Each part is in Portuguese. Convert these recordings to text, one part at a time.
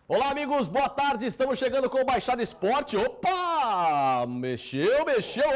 Olá, amigos, boa tarde. Estamos chegando com o Baixada Esporte. Opa! Mexeu,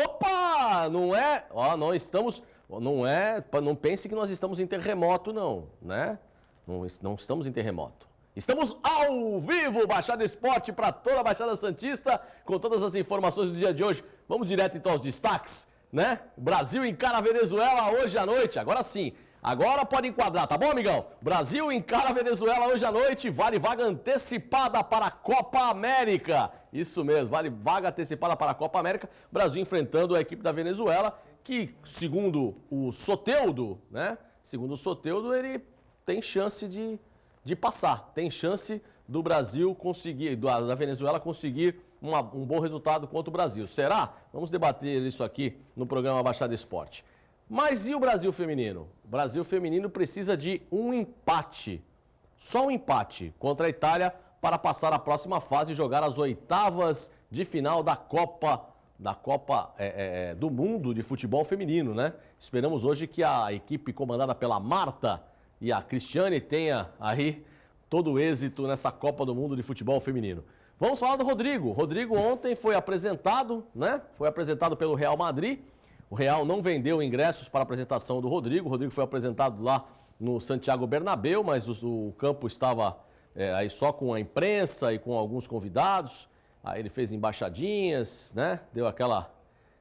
opa! Não é? Ó, não estamos, não pense que nós estamos em terremoto não, né? Não estamos em terremoto. Estamos ao vivo, Baixada Esporte, para toda a Baixada Santista, com todas as informações do dia de hoje. Vamos direto então aos destaques, né? O Brasil encara a Venezuela hoje à noite, agora sim. Agora pode enquadrar, tá bom, amigão? Brasil encara a Venezuela hoje à noite, vale vaga antecipada para a Copa América. Isso mesmo, vale vaga antecipada para a Copa América. Brasil enfrentando a equipe da Venezuela, que segundo o Soteldo, né? Segundo o Soteldo, ele tem chance de passar. Tem chance do Brasil conseguir, da Venezuela conseguir um bom resultado contra o Brasil. Será? Vamos debater isso aqui no programa Baixada Esporte. Mas e o Brasil feminino? O Brasil feminino precisa de um empate, só um empate contra a Itália para passar a próxima fase e jogar as oitavas de final da Copa do Mundo de Futebol Feminino, né? Esperamos hoje que a equipe comandada pela Marta e a Cristiane tenha aí todo o êxito nessa Copa do Mundo de Futebol Feminino. Vamos falar do Rodrigo. Rodrigo ontem foi apresentado, né? Foi apresentado pelo Real Madrid. O Real não vendeu ingressos para a apresentação do Rodrigo. O Rodrigo foi apresentado lá no Santiago Bernabéu, mas o campo estava aí só com a imprensa e com alguns convidados. Aí ele fez embaixadinhas, né? Deu aquela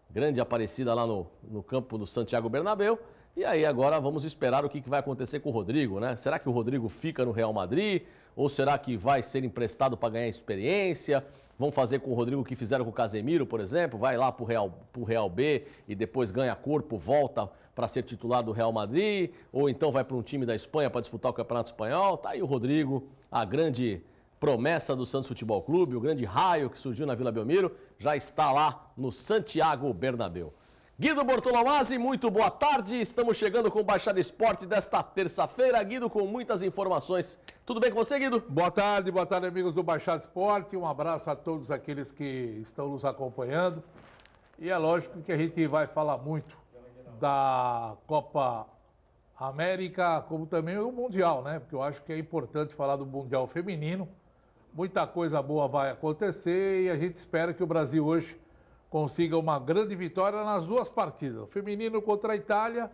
grande aparecida lá no campo do Santiago Bernabéu. E aí agora vamos esperar o que vai acontecer com o Rodrigo, né? Será que o Rodrigo fica no Real Madrid? Ou será que vai ser emprestado para ganhar experiência? Vão fazer com o Rodrigo o que fizeram com o Casemiro, por exemplo, vai lá para o Real B e depois ganha corpo, volta para ser titular do Real Madrid, ou então vai para um time da Espanha para disputar o Campeonato Espanhol. Tá aí o Rodrigo, a grande promessa do Santos Futebol Clube, o grande raio que surgiu na Vila Belmiro, já está lá no Santiago Bernabéu. Guido Bortolomazzi, muito boa tarde. Estamos chegando com o Baixada Esporte desta terça-feira. Guido, com muitas informações. Tudo bem com você, Guido? Boa tarde, amigos do Baixada Esporte. Um abraço a todos aqueles que estão nos acompanhando. E é lógico que a gente vai falar muito da Copa América, como também o Mundial, né? Porque eu acho que é importante falar do Mundial Feminino. Muita coisa boa vai acontecer e a gente espera que o Brasil hoje consiga uma grande vitória nas duas partidas, o feminino contra a Itália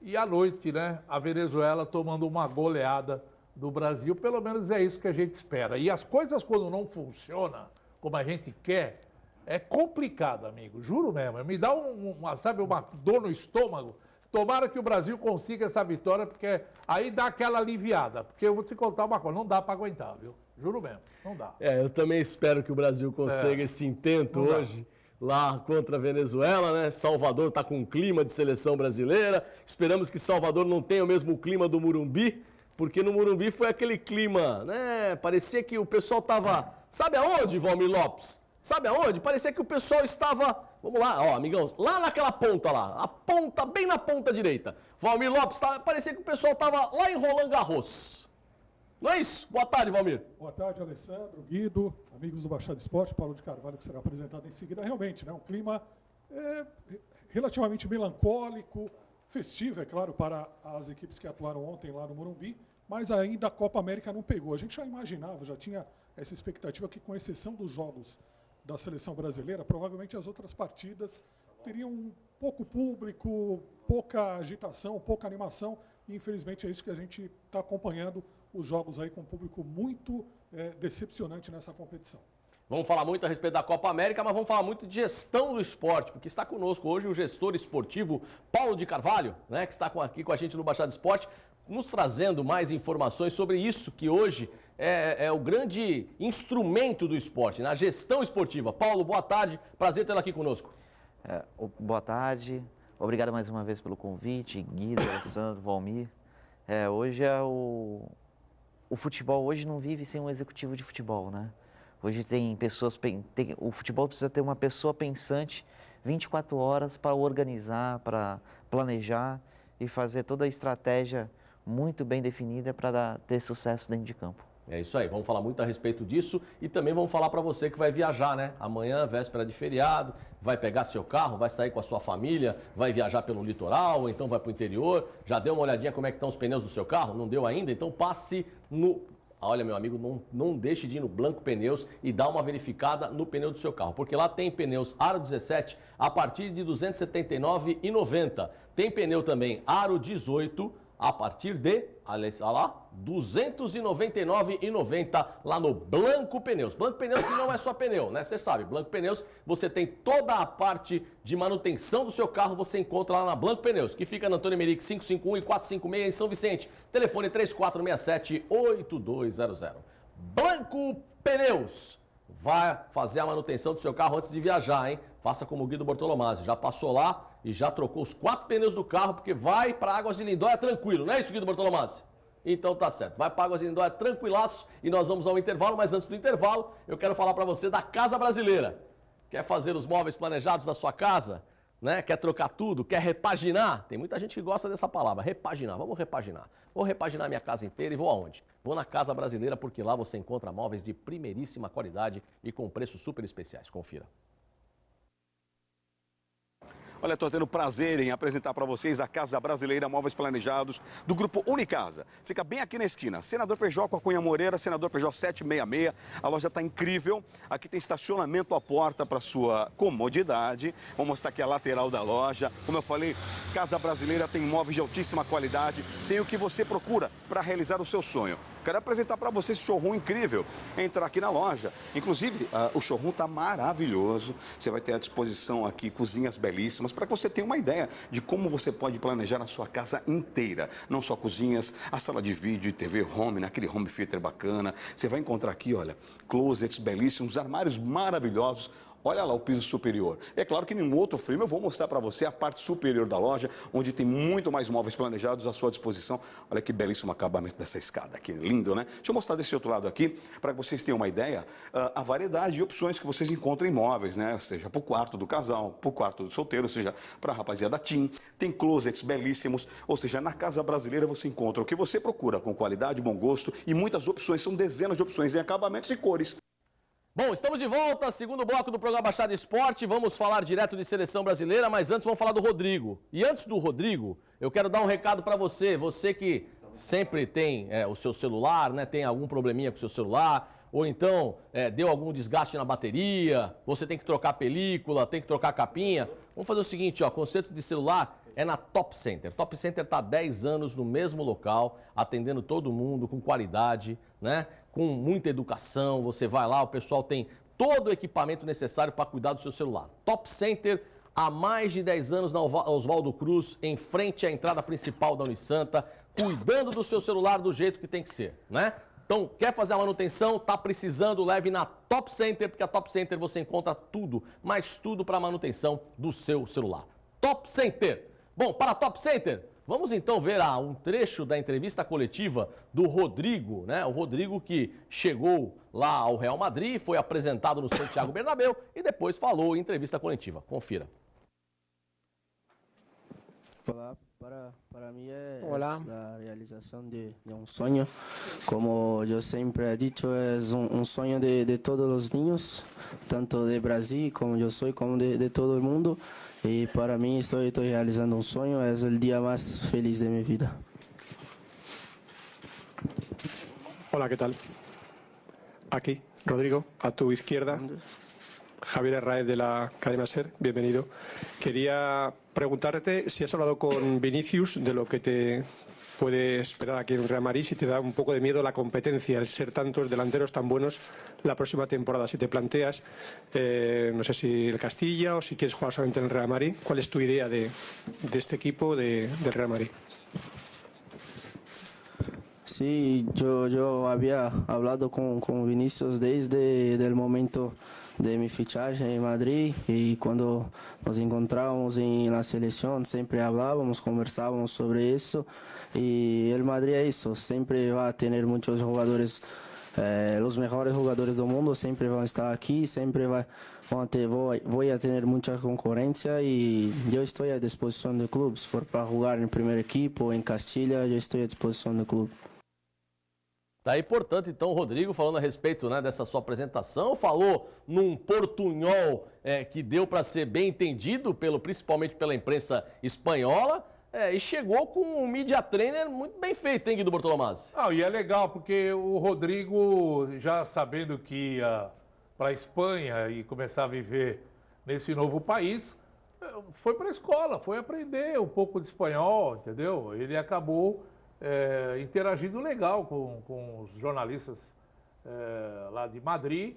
e à noite, né, a Venezuela tomando uma goleada do Brasil, pelo menos é isso que a gente espera. E as coisas quando não funcionam como a gente quer, é complicado, amigo, juro mesmo, me dá uma dor no estômago. Tomara que o Brasil consiga essa vitória, porque aí dá aquela aliviada, porque eu vou te contar uma coisa, não dá para aguentar, viu? Juro mesmo, não dá. Eu também espero que o Brasil consiga esse intento hoje lá contra a Venezuela, né? Salvador está com um clima de seleção brasileira. Esperamos que Salvador não tenha o mesmo clima do Morumbi, porque no Morumbi foi aquele clima, né? Parecia que o pessoal estava... Sabe aonde, Valmir Lopes? Sabe aonde? Parecia que o pessoal estava... Vamos lá, ó, amigão, lá naquela ponta lá, a ponta, bem na ponta direita. Valmir Lopes, parecia que o pessoal estava lá em Roland Garros. Não é isso? Boa tarde, Valmir. Boa tarde, Alessandro, Guido, amigos do Baixada Esporte, Paulo de Carvalho, que será apresentado em seguida. Realmente, né, um clima relativamente melancólico, festivo, é claro, para as equipes que atuaram ontem lá no Morumbi, mas ainda a Copa América não pegou. A gente já imaginava, já tinha essa expectativa que, com exceção dos jogos da seleção brasileira, provavelmente as outras partidas teriam pouco público, pouca agitação, pouca animação, e infelizmente é isso que a gente está acompanhando, os jogos aí com um público muito decepcionante nessa competição. Vamos falar muito a respeito da Copa América, mas vamos falar muito de gestão do esporte, porque está conosco hoje o gestor esportivo Paulo de Carvalho, né, que está aqui com a gente no Baixada Esporte, nos trazendo mais informações sobre isso que hoje é o grande instrumento do esporte, na gestão esportiva. Paulo, boa tarde, prazer tê-lo aqui conosco. Boa tarde, obrigado mais uma vez pelo convite, Guido, Alessandro, Valmir. Hoje o futebol hoje não vive sem um executivo de futebol, né? Hoje tem pessoas, o futebol precisa ter uma pessoa pensante 24 horas para organizar, para planejar e fazer toda a estratégia muito bem definida para ter sucesso dentro de campo. É isso aí, vamos falar muito a respeito disso e também vamos falar para você que vai viajar, né? Amanhã, véspera de feriado, vai pegar seu carro, vai sair com a sua família, vai viajar pelo litoral, ou então vai para o interior. Já deu uma olhadinha como é que estão os pneus do seu carro? Não deu ainda? Então passe olha, meu amigo, não deixe de ir no Blanco Pneus e dar uma verificada no pneu do seu carro, porque lá tem pneus Aro 17 a partir de R$ 279,90. Tem pneu também Aro 18 a partir de, olha lá, R$ 299,90 lá no Blanco Pneus. Blanco Pneus que não é só pneu, né? Você sabe, Blanco Pneus, você tem toda a parte de manutenção do seu carro, você encontra lá na Blanco Pneus, que fica na Antônio Emerick 551 e 456 em São Vicente. Telefone 3467-8200. Blanco Pneus. Vai fazer a manutenção do seu carro antes de viajar, hein? Faça como o Guido Bortolomazzi. Já passou lá e já trocou os 4 pneus do carro, porque vai para Águas de Lindóia tranquilo, não é isso, Guido Bortolomazzi? Então tá certo. Vai para Águas de Lindóia tranquilaço e nós vamos ao intervalo, mas antes do intervalo, eu quero falar para você da Casa Brasileira. Quer fazer os móveis planejados da sua casa? Né? Quer trocar tudo? Quer repaginar? Tem muita gente que gosta dessa palavra, repaginar. Vamos repaginar. Vou repaginar minha casa inteira e vou aonde? Vou na Casa Brasileira, porque lá você encontra móveis de primeiríssima qualidade e com preços super especiais. Confira. Olha, estou tendo prazer em apresentar para vocês a Casa Brasileira Móveis Planejados do Grupo Unicasa. Fica bem aqui na esquina, Senador Feijó com a Cunha Moreira, Senador Feijó 766. A loja está incrível. Aqui tem estacionamento à porta para sua comodidade. Vou mostrar aqui a lateral da loja. Como eu falei, Casa Brasileira tem móveis de altíssima qualidade. Tem o que você procura para realizar o seu sonho. Quero apresentar para você esse showroom incrível. Entrar aqui na loja. Inclusive, o showroom está maravilhoso. Você vai ter à disposição aqui cozinhas belíssimas para que você tenha uma ideia de como você pode planejar a sua casa inteira. Não só cozinhas, a sala de vídeo e TV home, naquele home theater bacana. Você vai encontrar aqui, olha, closets belíssimos, armários maravilhosos. Olha lá o piso superior. É claro que em um outro filme eu vou mostrar para você a parte superior da loja, onde tem muito mais móveis planejados à sua disposição. Olha que belíssimo acabamento dessa escada aqui, lindo, né? Deixa eu mostrar desse outro lado aqui, para que vocês tenham uma ideia, a variedade de opções que vocês encontram em móveis, né? Seja para o quarto do casal, para o quarto do solteiro, seja para a rapaziada teen. Tem closets belíssimos, ou seja, na Casa Brasileira você encontra o que você procura, com qualidade, bom gosto e muitas opções, são dezenas de opções em acabamentos e cores. Bom, estamos de volta, segundo bloco do programa Baixada Esporte. Vamos falar direto de seleção brasileira, mas antes vamos falar do Rodrigo. E antes do Rodrigo, eu quero dar um recado para você. Você que sempre tem o seu celular, né? Tem algum probleminha com o seu celular, ou então deu algum desgaste na bateria, você tem que trocar película, tem que trocar capinha. Vamos fazer o seguinte, ó, conserto de celular é na Top Center. Top Center está há 10 anos no mesmo local, atendendo todo mundo com qualidade, né? Com muita educação. Você vai lá, o pessoal tem todo o equipamento necessário para cuidar do seu celular. Top Center, há mais de 10 anos na Oswaldo Cruz, em frente à entrada principal da Unisanta, cuidando do seu celular do jeito que tem que ser, né? Então, quer fazer a manutenção, tá precisando, leve na Top Center, porque a Top Center você encontra tudo, mas tudo para a manutenção do seu celular. Top Center. Bom, para a Top Center, vamos então ver um trecho da entrevista coletiva do Rodrigo, né? O Rodrigo que chegou lá ao Real Madrid, foi apresentado no Santiago Bernabéu e depois falou em entrevista coletiva. Confira. Olá, para mim é a realização de um sonho. Como eu sempre he dicho, é um sonho de todos os niños, tanto de Brasil como eu sou, como de todo o mundo. Y para mí estoy realizando un sueño, es el día más feliz de mi vida. Hola, ¿qué tal? Aquí, Rodrigo, a tu izquierda, Javier Herráez de la cadena SER, bienvenido. Quería preguntarte si has hablado con Vinicius de lo que te puede esperar aquí en Real Madrid, si te da un poco de miedo la competencia, el ser tantos delanteros tan buenos la próxima temporada. Si te planteas, no sé si el Castilla o si quieres jugar solamente en el Real Madrid, ¿cuál es tu idea de este equipo del Real Madrid? Sí, yo había hablado con Vinicius desde el momento de mi fichaje en Madrid y cuando nos encontramos en la selección siempre hablábamos, conversábamos sobre eso y el Madrid es eso, siempre va a tener muchos jugadores, los mejores jugadores del mundo siempre van a estar aquí, siempre voy a tener mucha concurrencia y yo estoy a disposición del club, si for para jugar en el primer equipo, en Castilla, yo estoy a disposición del club. Tá aí, portanto, então, o Rodrigo falando a respeito, né, dessa sua apresentação, falou num portunhol que deu para ser bem entendido, principalmente pela imprensa espanhola, e chegou com um media trainer muito bem feito, hein, Guido Bortolomazzi? E é legal, porque o Rodrigo, já sabendo que ia para a Espanha e começar a viver nesse novo país, foi para a escola, foi aprender um pouco de espanhol, entendeu? Ele acabou interagindo legal com os jornalistas lá de Madrid,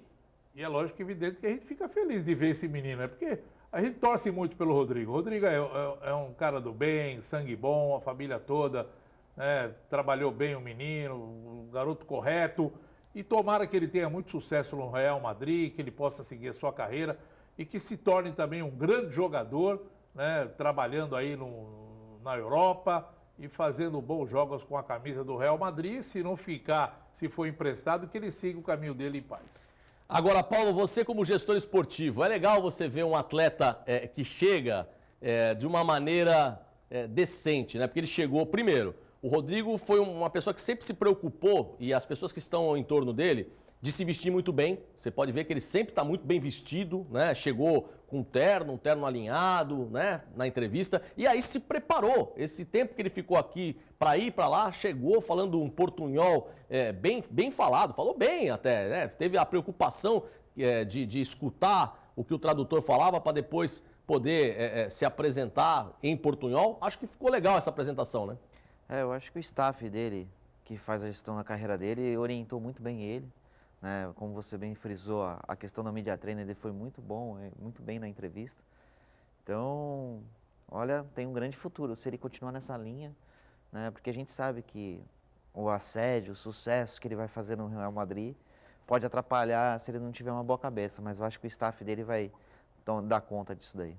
e é lógico que evidente que a gente fica feliz de ver esse menino, né? Porque a gente torce muito pelo Rodrigo. O Rodrigo é um cara do bem, sangue bom, a família toda, né? Trabalhou bem o menino, um garoto correto, e tomara que ele tenha muito sucesso no Real Madrid, que ele possa seguir a sua carreira e que se torne também um grande jogador, né? Trabalhando aí na Europa e fazendo bons jogos com a camisa do Real Madrid. Se não ficar, se for emprestado, que ele siga o caminho dele em paz. Agora, Paulo, você como gestor esportivo, é legal você ver um atleta que chega de uma maneira decente, né? Porque ele chegou, primeiro, o Rodrigo foi uma pessoa que sempre se preocupou, e as pessoas que estão em torno dele, de se vestir muito bem. Você pode ver que ele sempre está muito bem vestido, né? Chegou com um terno alinhado, né? Na entrevista, e aí se preparou. Esse tempo que ele ficou aqui para ir para lá, chegou falando um portunhol bem falado, falou bem até, né? Teve a preocupação de escutar o que o tradutor falava para depois poder se apresentar em portunhol. Acho que ficou legal essa apresentação, né? Eu acho que o staff dele, que faz a gestão da carreira dele, orientou muito bem ele. Né? Como você bem frisou, a questão da media trainer ele foi muito bom, muito bem na entrevista. Então, olha, tem um grande futuro se ele continuar nessa linha, né? Porque a gente sabe que o assédio, o sucesso que ele vai fazer no Real Madrid pode atrapalhar se ele não tiver uma boa cabeça, mas eu acho que o staff dele vai dar conta disso daí.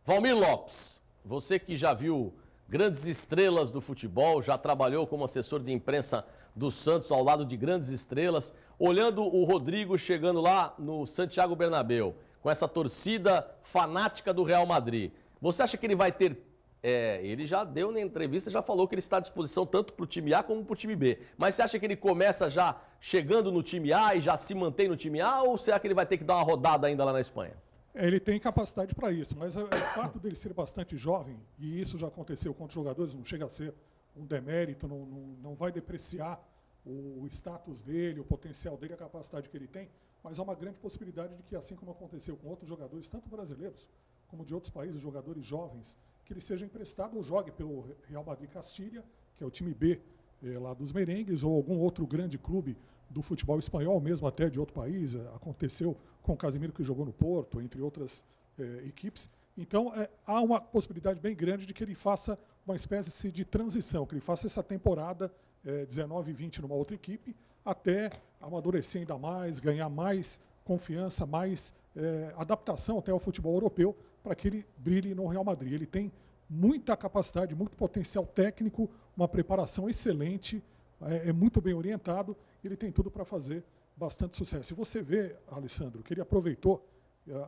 Valmir Lopes, você que já viu grandes estrelas do futebol, já trabalhou como assessor de imprensa do Santos ao lado de grandes estrelas, olhando o Rodrigo chegando lá no Santiago Bernabéu, com essa torcida fanática do Real Madrid, você acha que ele vai ter... ele já deu na entrevista, já falou que ele está à disposição tanto para o time A como para o time B, mas você acha que ele começa já chegando no time A e já se mantém no time A, ou será que ele vai ter que dar uma rodada ainda lá na Espanha? Ele tem capacidade para isso, mas o fato dele ser bastante jovem, e isso já aconteceu com outros jogadores, não chega a ser um demérito, não vai depreciar o status dele, o potencial dele, a capacidade que ele tem, mas há uma grande possibilidade de que, assim como aconteceu com outros jogadores, tanto brasileiros como de outros países, jogadores jovens, que ele seja emprestado ou jogue pelo Real Madrid Castilha, que é o time B lá dos merengues, ou algum outro grande clube do futebol espanhol, mesmo até de outro país. Aconteceu com o Casemiro, que jogou no Porto, entre outras equipes. Então, há uma possibilidade bem grande de que ele faça uma espécie de transição, que ele faça essa temporada 19 e 20 numa outra equipe, até amadurecer ainda mais, ganhar mais confiança, mais adaptação até ao futebol europeu, para que ele brilhe no Real Madrid. Ele tem muita capacidade, muito potencial técnico, uma preparação excelente, é muito bem orientado, ele tem tudo para fazer bastante sucesso. E você vê, Alessandro, que ele aproveitou,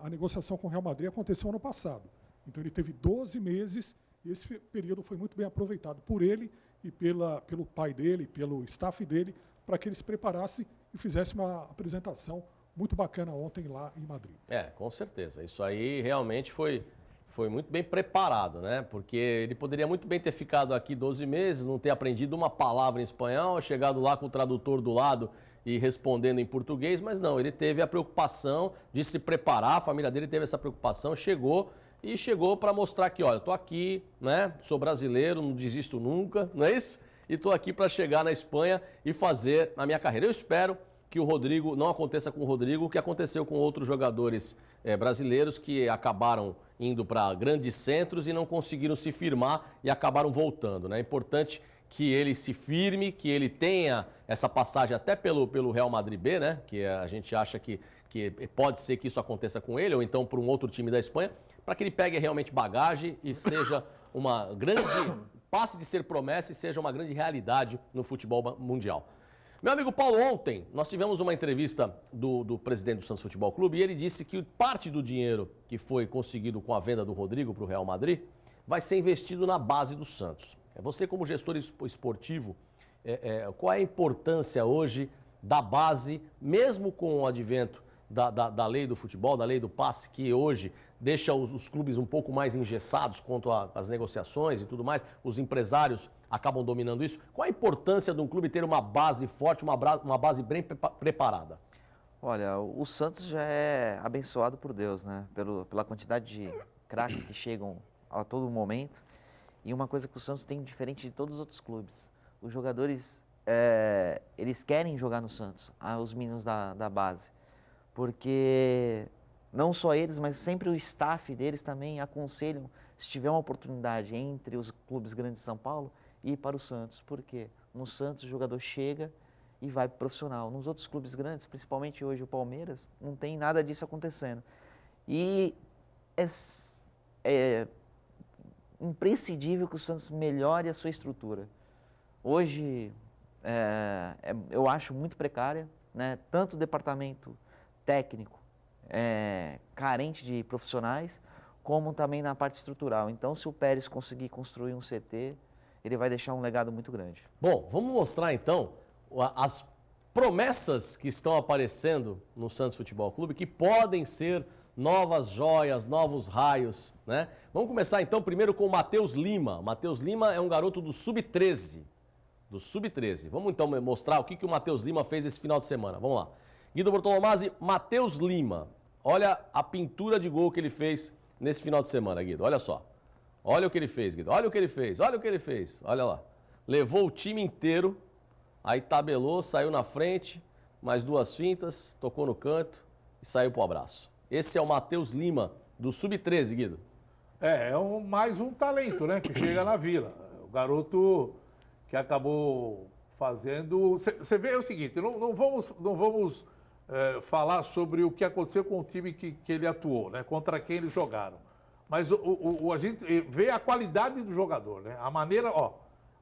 a negociação com o Real Madrid aconteceu ano passado. Então ele teve 12 meses e esse período foi muito bem aproveitado por ele e pelo pai dele, pelo staff dele, para que ele se preparasse e fizesse uma apresentação muito bacana ontem lá em Madrid. Com certeza. Isso aí realmente foi muito bem preparado, né? Porque ele poderia muito bem ter ficado aqui 12 meses, não ter aprendido uma palavra em espanhol, chegado lá com o tradutor do lado e respondendo em português, mas não, ele teve a preocupação de se preparar, a família dele teve essa preocupação, chegou para mostrar que, olha, eu tô aqui, né? Sou brasileiro, não desisto nunca, não é isso? E tô aqui para chegar na Espanha e fazer a minha carreira. Eu espero que o Rodrigo, não aconteça com o Rodrigo o que aconteceu com outros jogadores brasileiros que acabaram indo para grandes centros e não conseguiram se firmar e acabaram voltando, né? É importante que ele se firme, que ele tenha essa passagem até pelo Real Madrid B, né? Que a gente acha que pode ser que isso aconteça com ele, ou então por um outro time da Espanha, para que ele pegue realmente bagagem e seja uma grande... passe de ser promessa e seja uma grande realidade no futebol mundial. Meu amigo Paulo, ontem nós tivemos uma entrevista do presidente do Santos Futebol Clube e ele disse que parte do dinheiro que foi conseguido com a venda do Rodrigo para o Real Madrid vai ser investido na base do Santos. Você, como gestor esportivo, qual é a importância hoje da base, mesmo com o advento da lei do futebol, da lei do passe, que hoje deixa os clubes um pouco mais engessados quanto às negociações e tudo mais? Os empresários acabam dominando isso? Qual a importância de um clube ter uma base forte, uma base bem preparada? Olha, o Santos já é abençoado por Deus, né? Pela quantidade de craques que chegam a todo momento. E uma coisa que o Santos tem diferente de todos os outros clubes. Os jogadores, eles querem jogar no Santos, os meninos da base. Porque não só eles, mas sempre o staff deles também aconselham, se tiver uma oportunidade entre os clubes grandes de São Paulo, ir para o Santos. Por quê? No Santos o jogador chega e vai para o profissional. Nos outros clubes grandes, principalmente hoje o Palmeiras, não tem nada disso acontecendo. E é imprescindível que o Santos melhore a sua estrutura. Hoje, eu acho muito precária, né? Tanto o departamento técnico carente de profissionais, como também na parte estrutural. Então, se o Pérez conseguir construir um CT, ele vai deixar um legado muito grande. Bom, vamos mostrar então as promessas que estão aparecendo no Santos Futebol Clube, que podem ser novas joias, novos raios, né? Vamos começar então primeiro com o Matheus Lima. Matheus Lima é um garoto do Sub-13. Do Sub-13. Vamos então mostrar o que o Matheus Lima fez esse final de semana. Vamos lá. Guido Bortolomazzi, Matheus Lima. Olha a pintura de gol que ele fez nesse final de semana, Guido. Olha só. Olha o que ele fez, Guido. Olha o que ele fez. Olha o que ele fez. Olha lá. Levou o time inteiro, aí tabelou, saiu na frente, mais 2 fintas, tocou no canto e saiu pro abraço. Esse é o Matheus Lima, do Sub-13, Guido. Mais um talento, né? Que chega na Vila. O garoto que acabou fazendo... Você vê o seguinte, não vamos falar sobre o que aconteceu com o time que ele atuou, né? Contra quem eles jogaram. Mas a gente vê a qualidade do jogador, né? A maneira,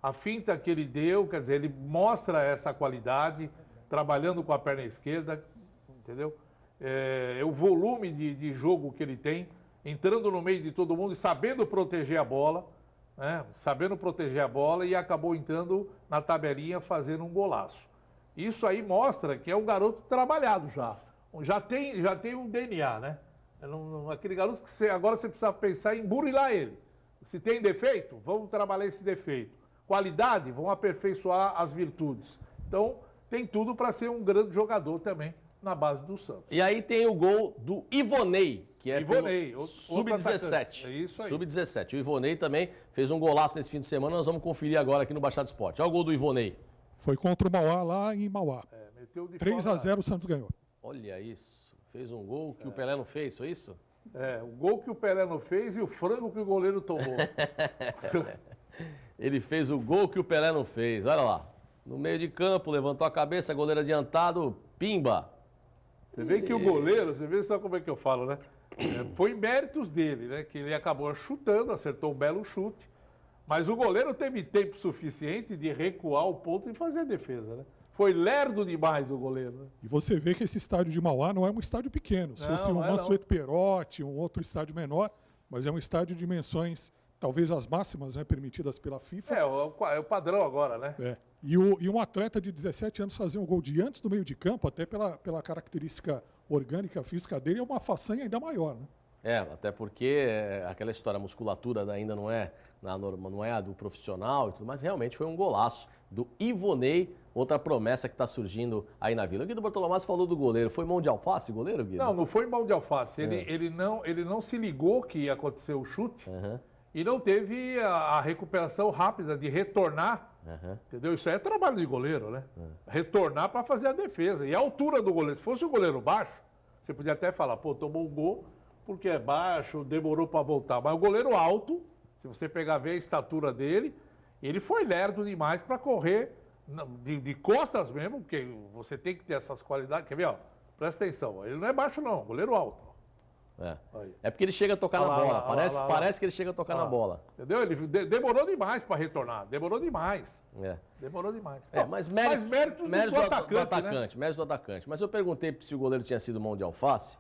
a finta que ele deu, quer dizer, ele mostra essa qualidade, trabalhando com a perna esquerda, entendeu? O volume de jogo que ele tem, entrando no meio de todo mundo e sabendo proteger a bola, né? Sabendo proteger a bola e acabou entrando na tabelinha fazendo um golaço. Isso aí mostra que é um garoto trabalhado já tem um DNA, né? Aquele garoto que agora você precisa pensar em burilar ele. Se tem defeito, vamos trabalhar esse defeito. Qualidade, vamos aperfeiçoar as virtudes. Então, tem tudo para ser um grande jogador também na base do Santos. E aí tem o gol do Ivonei, que é Ivonei, Sub-17. É isso aí. Sub-17. O Ivonei também fez um golaço nesse fim de semana, nós vamos conferir agora aqui no Baixada Esporte. Olha o gol do Ivonei. Foi contra o Mauá, lá em Mauá. Meteu de 3-0 o Santos ganhou. Olha isso. Fez um gol que o Pelé não fez, foi isso? O gol que o Pelé não fez e o frango que o goleiro tomou. Ele fez o gol que o Pelé não fez, olha lá. No meio de campo, levantou a cabeça, goleiro adiantado, pimba. Você vê que o goleiro, você vê só como é que eu falo, né? Foi méritos dele, né? Que ele acabou chutando, acertou um belo chute. Mas o goleiro teve tempo suficiente de recuar o ponto e fazer a defesa, né? Foi lerdo demais o goleiro. Né? E você vê que esse estádio de Mauá não é um estádio pequeno. Se fosse um Mansueto Perotti, um outro estádio menor, mas é um estádio de dimensões, talvez as máximas, né, permitidas pela FIFA. É o padrão agora, né? E um atleta de 17 anos fazer um gol de antes do meio de campo, até pela característica orgânica, física dele, é uma façanha ainda maior, né? Até porque aquela história, a musculatura ainda não é a do profissional e tudo, mas realmente foi um golaço do Ivonei, outra promessa que está surgindo aí na Vila. O Guido Bortolomazzi falou do goleiro. Foi mão de alface o goleiro, Guido? Não foi mão de alface. Ele não se ligou que ia acontecer o chute e não teve a recuperação rápida de retornar. Entendeu? Isso aí é trabalho de goleiro, né? Retornar para fazer a defesa. E a altura do goleiro. Se fosse o goleiro baixo, você podia até falar, tomou um gol porque é baixo, demorou para voltar. Mas o goleiro alto, se você pegar ver a estatura dele, ele foi lerdo demais para correr de costas mesmo, porque você tem que ter essas qualidades. Quer ver, presta atenção, ele não é baixo não, goleiro alto. É porque ele chega a tocar na bola, parece que ele chega a tocar na bola. Entendeu? Ele demorou demais para retornar, demorou demais. Demorou demais. Mas mérito do atacante, mérito do atacante. Mas eu perguntei se o goleiro tinha sido mão de alface,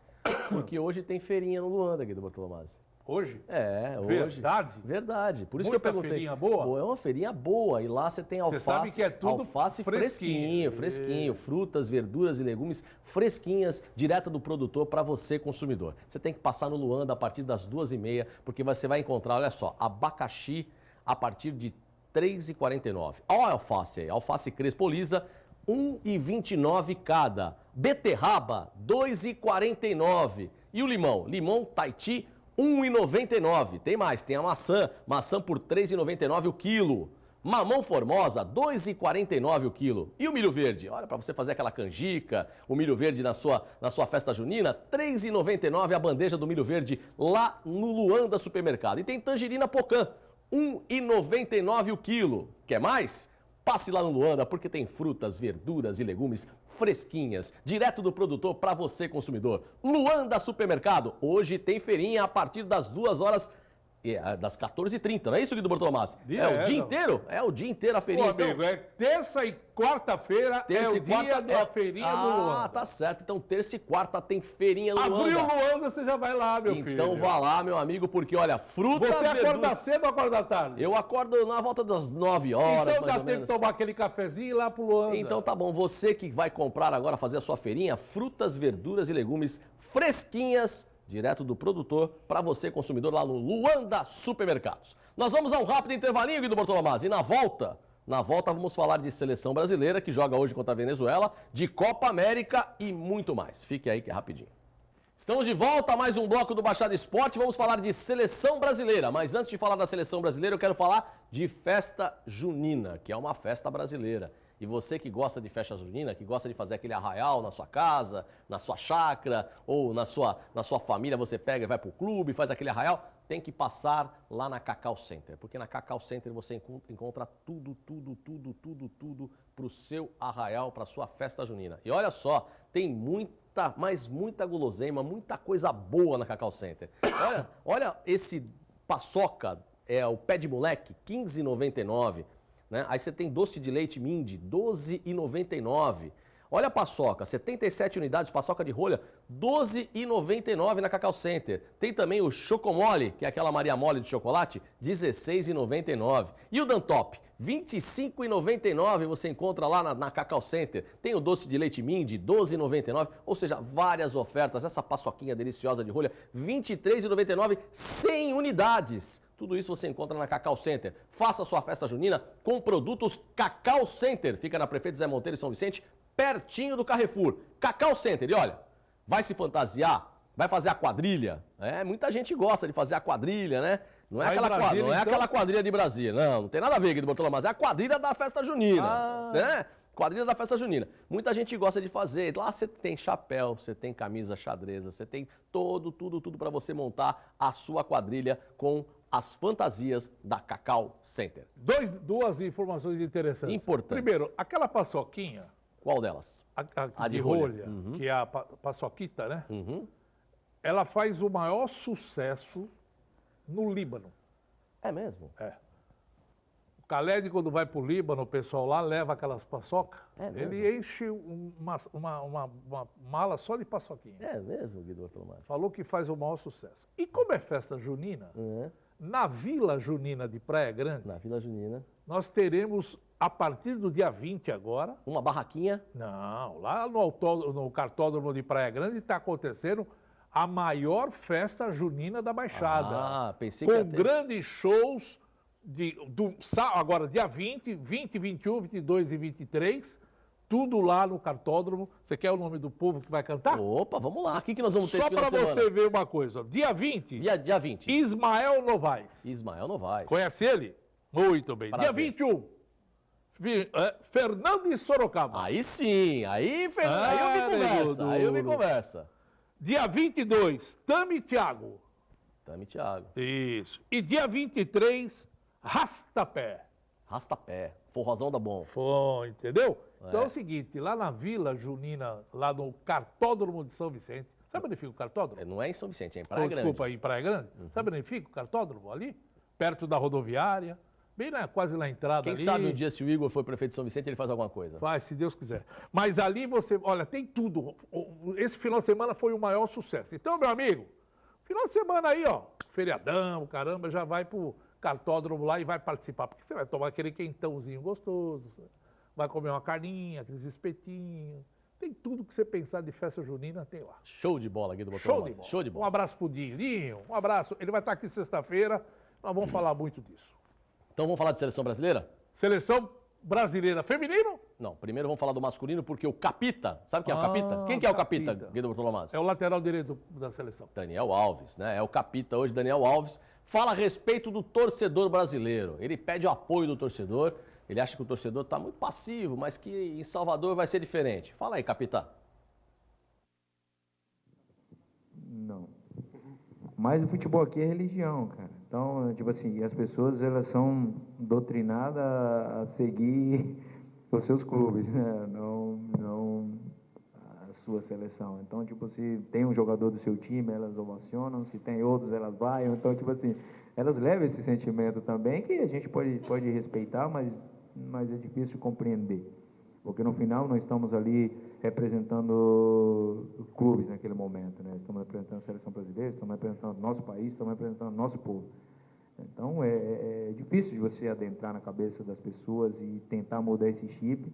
porque hoje tem feirinha no Luanda, Guido Bortolomazzi. Hoje? É, hoje. Verdade? Verdade. Por isso Muita que eu perguntei. feirinha boa? É uma feirinha boa. E lá você tem alface. sabe que é tudo alface fresquinho. fresquinho. Frutas, verduras e legumes fresquinhas, direto do produtor para você, consumidor. Você tem que passar no Luanda a partir das 2h30, porque você vai encontrar, olha só, abacaxi a partir de R$ 3,49. Olha a alface aí. Alface crespo lisa, R$ 1,29 cada. Beterraba, R$ 2,49. E o limão? Limão Tahiti, R$ 1,99. Tem mais, tem a maçã. Maçã por R$ 3,99 o quilo. Mamão Formosa, R$ 2,49 o quilo. E o milho verde? Olha, para você fazer aquela canjica, o milho verde na sua festa junina, R$ 3,99 a bandeja do milho verde lá no Luanda Supermercado. E tem tangerina Pocã, R$ 1,99 o quilo. Quer mais? Passe lá no Luanda porque tem frutas, verduras e legumes fresquinhas, direto do produtor para você, consumidor. Luanda Supermercado, hoje tem feirinha a partir das 2h, das 14h30, não é isso, Guido Bortolassi? É o dia inteiro? É o dia inteiro a feirinha. Ô, amigo, é terça e quarta-feira é o dia da feirinha do Luanda. Ah, tá certo. Então, terça e quarta tem feirinha no Luanda. Abriu o Luanda, você já vai lá, meu filho. Então, vá lá, meu amigo, porque, olha, fruta... Você acorda cedo ou acorda tarde? Eu acordo na volta das 9h, então dá tempo de tomar aquele cafezinho e ir lá pro Luanda. Então tá bom, você que vai comprar agora, fazer a sua feirinha, frutas, verduras e legumes fresquinhas, direto do produtor, para você, consumidor, lá no Luanda Supermercados. Nós vamos a um rápido intervalinho, Guido Bortolamazzi, e na volta vamos falar de seleção brasileira, que joga hoje contra a Venezuela, de Copa América e muito mais. Fique aí que é rapidinho. Estamos de volta a mais um bloco do Baixada Esporte, vamos falar de seleção brasileira. Mas antes de falar da seleção brasileira, eu quero falar de festa junina, que é uma festa brasileira. E você que gosta de festa junina, que gosta de fazer aquele arraial na sua casa, na sua chácara ou na sua família, você pega e vai para o clube, faz aquele arraial, tem que passar lá na Cacau Center. Porque na Cacau Center você encontra tudo para o seu arraial, para a sua festa junina. E olha só, tem muita guloseima, muita coisa boa na Cacau Center. Olha esse paçoca, o pé de moleque, R$ 15,99. Né? Aí você tem doce de leite Mindy, R$ 12,99. Olha a paçoca, 77 unidades, paçoca de rolha, R$ 12,99 na Cacau Center. Tem também o Chocomole, que é aquela Maria Mole de chocolate, R$ 16,99. E o Dantop, R$ 25,99 você encontra lá na Cacau Center. Tem o doce de leite Mindy, R$ 12,99. Ou seja, várias ofertas. Essa paçoquinha deliciosa de rolha, R$ 23,99, 100 unidades. Tudo isso você encontra na Cacau Center. Faça sua festa junina com produtos Cacau Center. Fica na Prefeito Zé Monteiro e São Vicente, pertinho do Carrefour. Cacau Center. E olha, vai se fantasiar, vai fazer a quadrilha. Muita gente gosta de fazer a quadrilha, né? Não é aquela quadrilha de Brasília. Não tem nada a ver, Guido Bortolão, mas é a quadrilha da festa junina. Né? Quadrilha da festa junina. Muita gente gosta de fazer. Lá você tem chapéu, você tem camisa xadreza, você tem tudo para você montar a sua quadrilha com as fantasias da Cacau Center. Duas informações interessantes. Importantes. Primeiro, aquela paçoquinha... Qual delas? A de rolha, que é a paçoquita, né? Ela faz o maior sucesso no Líbano. É mesmo? É. O Khaled, quando vai pro Líbano, o pessoal lá leva aquelas paçocas. Ele enche uma mala só de paçoquinha. É mesmo, Guido Bortolomé? Falou que faz o maior sucesso. E como é festa junina, na Vila Junina de Praia Grande, nós teremos, a partir do dia 20 agora... Uma barraquinha? Não, lá no cartódromo de Praia Grande está acontecendo a maior festa junina da Baixada. Pensei que ia ter. Com ter... grandes shows, agora dia 20, 21, 22 e 23... Tudo lá no cartódromo. Você quer o nome do povo que vai cantar? Opa, vamos lá. O que nós vamos ter só para você ver uma coisa. Dia 20. Dia 20. Ismael Novaes. Ismael Novaes. Conhece ele? Muito bem. Prazer. Dia 21. Fernando de Sorocaba. Aí sim. Aí eu me conversa. Dia 22, Tami Thiago. Isso. E dia 23, Rastapé. Forrozão da bom. Entendeu? Então é o seguinte, lá na Vila Junina, lá no cartódromo de São Vicente, sabe onde fica o cartódromo? Não é em São Vicente, é em Praia Grande. Desculpa, em Praia Grande. Sabe onde fica o cartódromo ali? Perto da rodoviária, bem quase na entrada ali. Quem sabe um dia, se o Igor for prefeito de São Vicente, ele faz alguma coisa. Faz, se Deus quiser. Mas ali olha, tem tudo. Esse final de semana foi o maior sucesso. Então, meu amigo, final de semana aí, feriadão, caramba, já vai pro cartódromo lá e vai participar. Porque você vai tomar aquele quentãozinho gostoso, vai comer uma carninha, aqueles espetinhos. Tem tudo que você pensar de festa junina, tem lá. Show de bola, Guido Show Bortolomazzi. de bola. Show de Um bola. abraço pro Dinho, um abraço. Ele vai estar aqui sexta-feira, nós vamos falar muito disso. Então vamos falar de seleção brasileira? Seleção brasileira feminino Não, primeiro vamos falar do masculino, porque o Capita, sabe quem é o Ah, Capita? Quem que é o Capita, Capita. Guido Bortolomazzi? é o lateral direito da seleção. Daniel Alves, né? É o Capita hoje, Daniel Alves. Fala a respeito do torcedor brasileiro. Ele pede o apoio do torcedor. Ele acha que o torcedor está muito passivo, mas que em Salvador vai ser diferente. Fala aí, Capita. Não. Mas o futebol aqui é religião, cara. Então, tipo assim, as pessoas, elas são doutrinadas a seguir os seus clubes, né? Não a sua seleção. Então, tipo, se tem um jogador do seu time, elas ovacionam. Se tem outros, elas vaiam. Então, tipo assim, elas levam esse sentimento também, que a gente pode respeitar, mas é difícil de compreender. Porque no final nós estamos ali representando clubes naquele momento, né? Estamos representando a seleção brasileira, estamos representando o nosso país, estamos representando o nosso povo. Então é difícil de você adentrar na cabeça das pessoas e tentar mudar esse chip.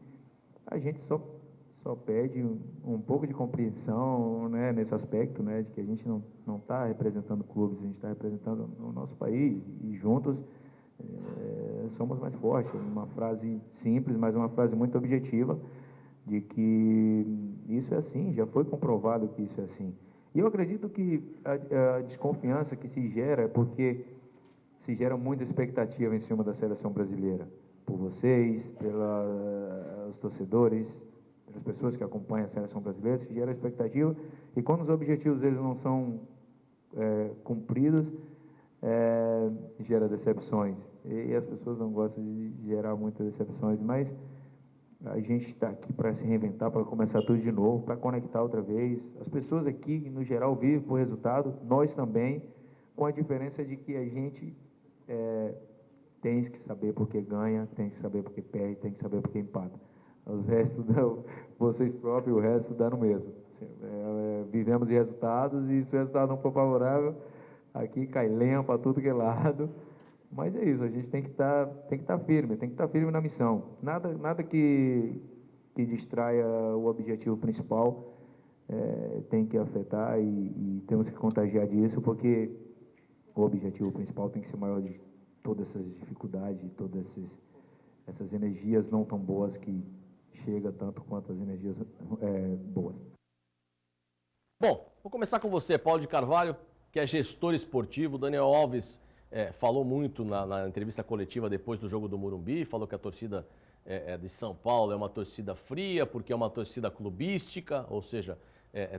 A gente só pede um pouco de compreensão, né, nesse aspecto, né, de que a gente não está representando clubes, a gente está representando o nosso país e juntos somos mais fortes. Uma frase simples, mas uma frase muito objetiva, de que isso é assim, já foi comprovado que isso é assim. E eu acredito que a desconfiança que se gera é porque se gera muita expectativa em cima da seleção brasileira, por vocês, pelos torcedores, pelas pessoas que acompanham a seleção brasileira, se gera expectativa, e quando os objetivos eles não são cumpridos, gera decepções. E as pessoas não gostam de gerar muitas decepções, mas a gente está aqui para se reinventar, para começar tudo de novo, para conectar outra vez. As pessoas aqui, no geral, vivem por resultado, nós também, com a diferença de que a gente tem que saber porque ganha, tem que saber porque perde, tem que saber porque empata. Os restos, vocês próprios, o resto dá no mesmo. Vivemos de resultados e se o resultado não for favorável, aqui cai lenha para tudo que é lado. Mas é isso, a gente tem que estar firme na missão. Nada que distraia o objetivo principal tem que afetar e temos que contagiar disso, porque o objetivo principal tem que ser maior de todas essas dificuldades, todas essas energias não tão boas que chega tanto quanto as energias boas. Bom, vou começar com você, Paulo de Carvalho, que é gestor esportivo. O Daniel Alves falou muito na entrevista coletiva depois do jogo do Morumbi, falou que a torcida de São Paulo é uma torcida fria, porque é uma torcida clubística, ou seja,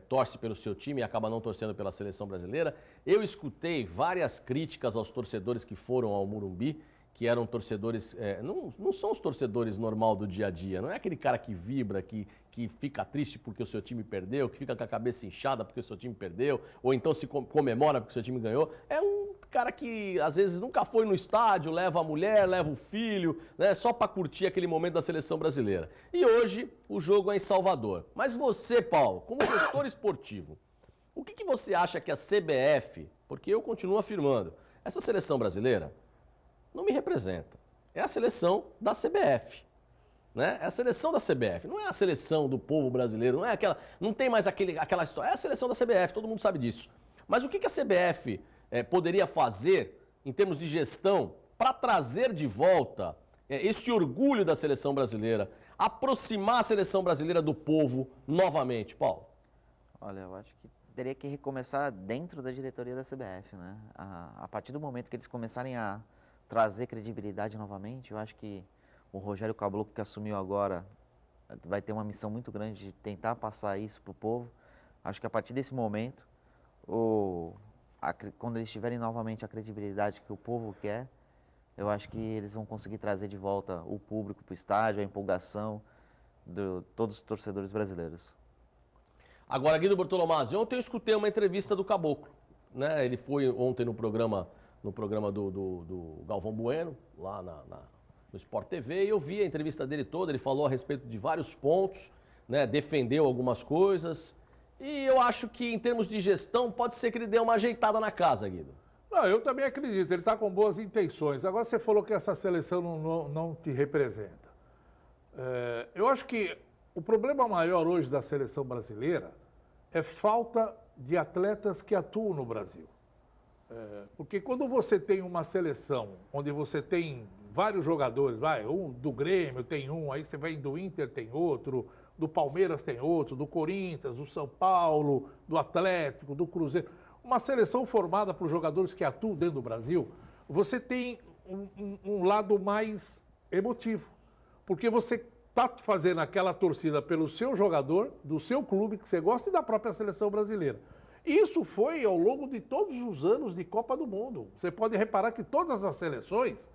torce pelo seu time e acaba não torcendo pela seleção brasileira. Eu escutei várias críticas aos torcedores que foram ao Morumbi, que eram torcedores, não são os torcedores normal do dia a dia, não é aquele cara que vibra, que fica triste porque o seu time perdeu, que fica com a cabeça inchada porque o seu time perdeu, ou então se comemora porque o seu time ganhou. É um cara que às vezes nunca foi no estádio, leva a mulher, leva o filho, né, só para curtir aquele momento da seleção brasileira. E hoje o jogo é em Salvador. Mas você, Paulo, como gestor esportivo, o que você acha que a CBF, porque eu continuo afirmando, essa seleção brasileira não me representa. É a seleção da CBF. Né? É a seleção da CBF, não é a seleção do povo brasileiro, não tem mais aquela história, é a seleção da CBF, todo mundo sabe disso. Mas o que a CBF poderia fazer em termos de gestão para trazer de volta esse orgulho da seleção brasileira, aproximar a seleção brasileira do povo novamente, Paulo? Olha, eu acho que teria que recomeçar dentro da diretoria da CBF, né? A partir do momento que eles começarem a trazer credibilidade novamente, eu acho que o Rogério Caboclo, que assumiu agora, vai ter uma missão muito grande de tentar passar isso para o povo. Acho que a partir desse momento, quando eles tiverem novamente a credibilidade que o povo quer, eu acho que eles vão conseguir trazer de volta o público para o estádio, a empolgação de todos os torcedores brasileiros. Agora, Guido Bortolomazzi, ontem eu escutei uma entrevista do Caboclo, né? Ele foi ontem no programa do Galvão Bueno, lá no Sport TV, e eu vi a entrevista dele toda. Ele falou a respeito de vários pontos, né? Defendeu algumas coisas, e eu acho que em termos de gestão pode ser que ele dê uma ajeitada na casa, Guido. Não, eu também acredito, ele está com boas intenções. Agora você falou que essa seleção não te representa. Eu acho que o problema maior hoje da seleção brasileira é falta de atletas que atuam no Brasil. Porque quando você tem uma seleção onde você tem vários jogadores, um do Grêmio tem um, aí você vai do Inter tem outro, do Palmeiras tem outro, do Corinthians, do São Paulo, do Atlético, do Cruzeiro. Uma seleção formada por jogadores que atuam dentro do Brasil, você tem um lado mais emotivo. Porque você está fazendo aquela torcida pelo seu jogador, do seu clube que você gosta e da própria seleção brasileira. Isso foi ao longo de todos os anos de Copa do Mundo. Você pode reparar que todas as seleções,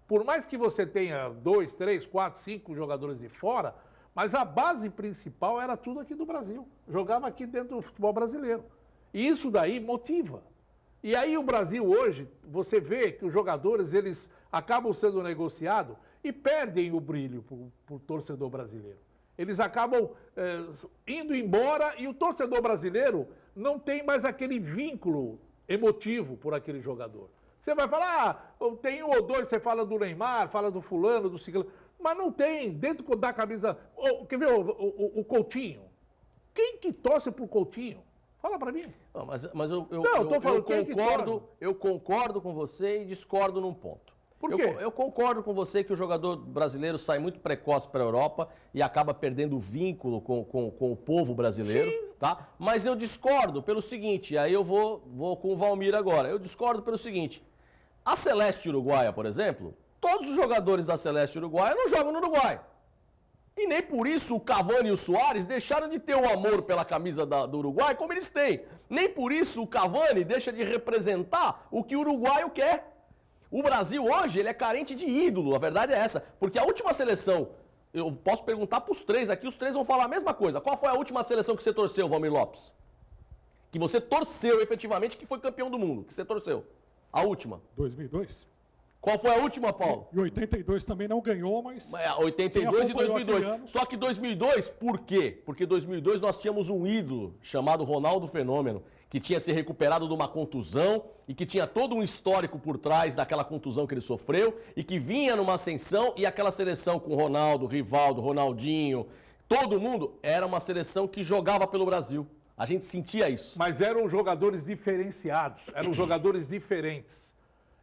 por mais que você tenha 2, 3, 4, 5 jogadores de fora, mas a base principal era tudo aqui do Brasil. Jogava aqui dentro do futebol brasileiro. E isso daí motiva. E aí o Brasil hoje, você vê que os jogadores, eles acabam sendo negociados e perdem o brilho para o torcedor brasileiro. Eles acabam indo embora e o torcedor brasileiro não tem mais aquele vínculo emotivo por aquele jogador. Você vai falar, tem um ou dois, você fala do Neymar, fala do fulano, do ciclano, mas não tem, dentro da camisa... quer ver o Coutinho? Quem que torce pro Coutinho? Fala pra mim. Não, mas eu concordo com você e discordo num ponto. Por quê? Eu concordo com você que o jogador brasileiro sai muito precoce para a Europa e acaba perdendo o vínculo com o povo brasileiro, sim, tá? Mas eu discordo pelo seguinte, aí eu vou com o Valmir agora. Eu discordo pelo seguinte, a Celeste Uruguaia, por exemplo, todos os jogadores da Celeste Uruguaia não jogam no Uruguai. E nem por isso o Cavani e o Suárez deixaram de ter o amor pela camisa do Uruguai como eles têm. Nem por isso o Cavani deixa de representar o que o uruguaio quer. O Brasil hoje, ele é carente de ídolo, a verdade é essa. Porque a última seleção, eu posso perguntar para os três aqui, os três vão falar a mesma coisa. Qual foi a última seleção que você torceu, Valmir Lopes? Que você torceu efetivamente, que foi campeão do mundo, que você torceu? A última. 2002. Qual foi a última, Paulo? E 82 também não ganhou, mas... 82 e 2002. Só que 2002, por quê? Porque em 2002 nós tínhamos um ídolo chamado Ronaldo Fenômeno, que tinha se recuperado de uma contusão e que tinha todo um histórico por trás daquela contusão que ele sofreu e que vinha numa ascensão, e aquela seleção com Ronaldo, Rivaldo, Ronaldinho, todo mundo, era uma seleção que jogava pelo Brasil. A gente sentia isso. Mas eram jogadores diferenciados, eram jogadores diferentes.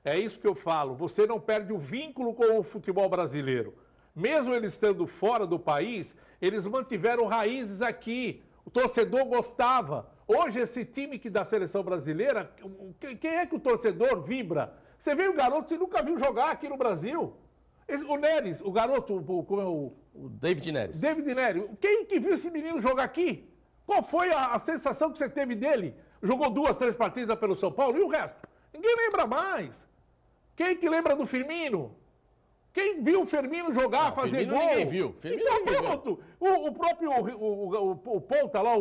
É isso que eu falo, você não perde o vínculo com o futebol brasileiro. Mesmo eles estando fora do país, eles mantiveram raízes aqui. O torcedor gostava. Hoje, esse time que da seleção brasileira, quem é que o torcedor vibra? Você vê o garoto, você nunca viu jogar aqui no Brasil. O Neres, o garoto, como é o David Neres. David Neres. Quem que viu esse menino jogar aqui? Qual foi a sensação que você teve dele? Jogou 2, 3 partidas pelo São Paulo e o resto? Ninguém lembra mais. Quem que lembra do Firmino? Quem viu o Firmino jogar, não, fazer Firmino gol? Ninguém viu. Firmino então ninguém pronto. O próprio o ponta lá,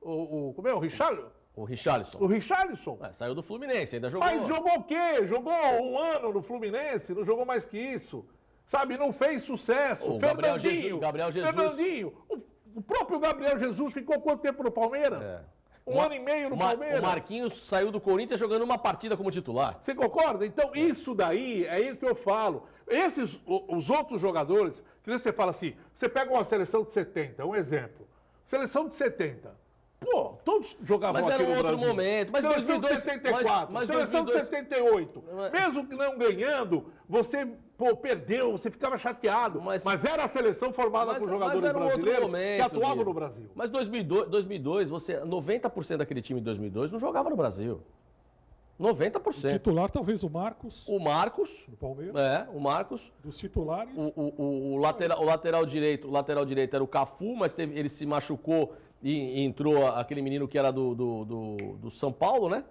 como é? O Richarlison? O Richarlison. O Richarlison. Saiu do Fluminense, ainda jogou. Mas jogou o quê? Jogou 1 ano no Fluminense, não jogou mais que isso. Sabe, não fez sucesso. O Gabriel Jesus. Fernandinho. O próprio Gabriel Jesus ficou quanto tempo no Palmeiras? Um ano e meio no Palmeiras. O Marquinhos saiu do Corinthians jogando uma partida como titular. Você concorda? Então, isso daí é isso que eu falo. Os outros jogadores, que você fala assim, você pega uma seleção de 70, um exemplo. Seleção de 70. Pô, todos jogavam aqui no Brasil. Mas era um outro momento. Mas seleção 2002, de 74, seleção 2002, de 78. Mesmo que não ganhando, você perdeu, você ficava chateado. Mas era a seleção formada por jogadores brasileiros que atuavam no Brasil. Mas 2002, 90% daquele time de 2002 não jogava no Brasil. 90%. O titular, talvez o Marcos. O Marcos. Do Palmeiras. O Marcos. Dos titulares. O lateral direito era o Cafu, mas ele se machucou e entrou aquele menino que era do São Paulo, né?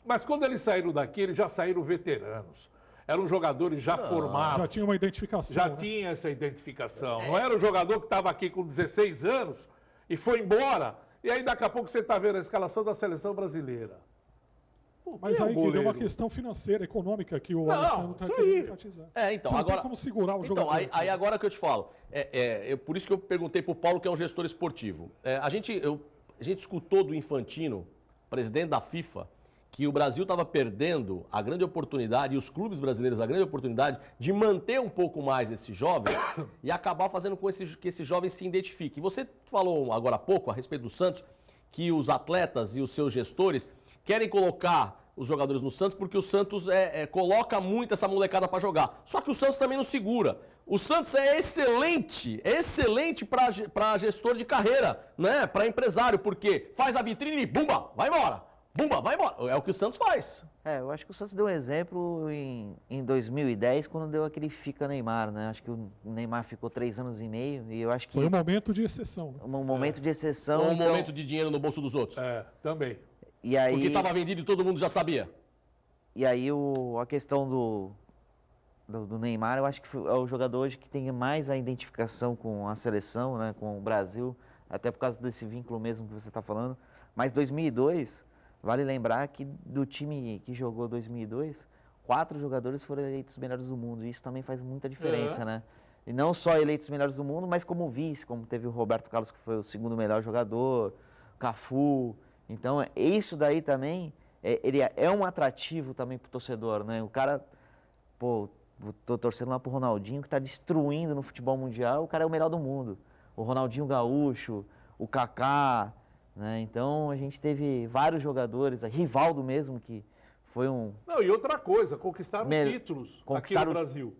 Mas quando eles saíram daqui, eles já saíram veteranos. Eram jogadores já formados. Já tinha uma identificação. Já tinha essa identificação. Não era um jogador que estava aqui com 16 anos e foi embora. E aí daqui a pouco você está vendo a escalação da seleção brasileira. Pô, mas aí é uma questão financeira, econômica que o Alessandro está querendo enfatizar. Então, você agora, não tem como segurar o jogador. Aí agora que eu te falo, por isso que eu perguntei para o Paulo, que é um gestor esportivo. A gente escutou do Infantino, presidente da FIFA, que o Brasil estava perdendo a grande oportunidade, e os clubes brasileiros a grande oportunidade, de manter um pouco mais esses jovens e acabar fazendo com que esses jovens se identifiquem. Você falou agora há pouco, a respeito do Santos, que os atletas e os seus gestores querem colocar os jogadores no Santos porque o Santos coloca muito essa molecada para jogar. Só que o Santos também não segura. O Santos é excelente para gestor de carreira, né? Para empresário, porque faz a vitrine e bumba, vai embora. Bumba, vai embora. É o que o Santos faz. Eu acho que o Santos deu um exemplo em 2010, quando deu aquele fica Neymar, né? Acho que o Neymar ficou 3 anos e meio e eu acho que... Foi um momento de exceção. Né? Um momento de exceção. Ou um então... momento de dinheiro no bolso dos outros. Também. E aí... Porque estava vendido e todo mundo já sabia. E aí a questão do Neymar, eu acho que é o jogador hoje que tem mais a identificação com a seleção, né? Com o Brasil, até por causa desse vínculo mesmo que você está falando. Mas 2002... Vale lembrar que do time que jogou 2002, 4 jogadores foram eleitos melhores do mundo. E isso também faz muita diferença, né? E não só eleitos melhores do mundo, mas como vice, como teve o Roberto Carlos, que foi o 2º melhor jogador, Cafu. Então, isso daí também, ele é um atrativo também pro torcedor, né? O cara, tô torcendo lá pro Ronaldinho, que tá destruindo no futebol mundial, o cara é o melhor do mundo. O Ronaldinho Gaúcho, o Kaká... Né? Então a gente teve vários jogadores, Rivaldo mesmo, que foi um... Não, e outra coisa, conquistaram títulos aqui no Brasil.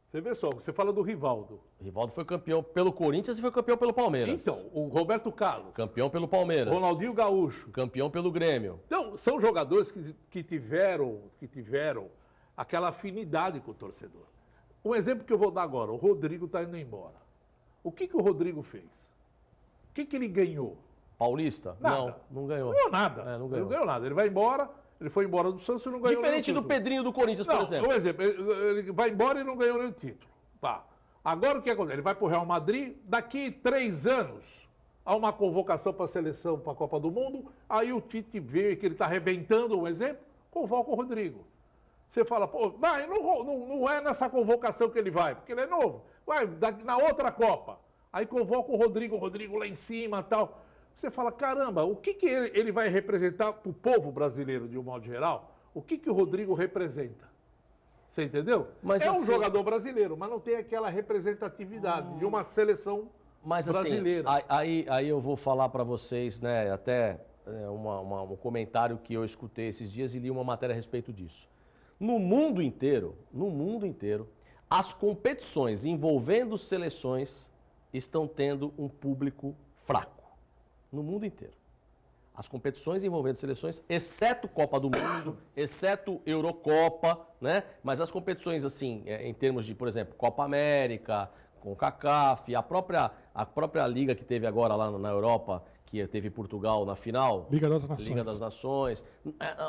Você vê só, você fala do Rivaldo. O Rivaldo foi campeão pelo Corinthians e foi campeão pelo Palmeiras. Então, o Roberto Carlos. Campeão pelo Palmeiras. Ronaldinho Gaúcho. Campeão pelo Grêmio. Então, são jogadores que tiveram aquela afinidade com o torcedor. Um exemplo que eu vou dar agora, o Rodrigo está indo embora. O que o Rodrigo fez? O que ele ganhou? Paulista? Nada. Não ganhou. Não ganhou nada. Não Ele não ganhou nada. Ele vai embora, ele foi embora do Santos e não ganhou Diferente nenhum do título. Pedrinho do Corinthians, por exemplo. Um exemplo, ele vai embora e não ganhou nenhum título. Tá. Agora o que acontece? Ele vai para o Real Madrid, daqui 3 anos, há uma convocação para a seleção, para a Copa do Mundo, aí o Tite vê que ele está arrebentando, um exemplo, convoca o Rodrigo. Você fala, não é nessa convocação que ele vai, porque ele é novo. Vai na outra Copa. Aí convoca o Rodrigo lá em cima e tal. Você fala, caramba, o que ele vai representar para o povo brasileiro, de um modo geral? O que o Rodrigo representa? Você entendeu? Mas, é um assim, jogador brasileiro, mas não tem aquela representatividade de uma seleção brasileira. Assim, aí eu vou falar para vocês, né, até um comentário que eu escutei esses dias e li uma matéria a respeito disso. No mundo inteiro, as competições envolvendo seleções estão tendo um público fraco. No mundo inteiro. As competições envolvendo seleções, exceto Copa do Mundo, exceto Eurocopa, né? Mas as competições, assim, em termos de, por exemplo, Copa América, CONCACAF, a própria liga que teve agora lá na Europa, que teve Portugal na final. Liga das Nações. Liga das Nações.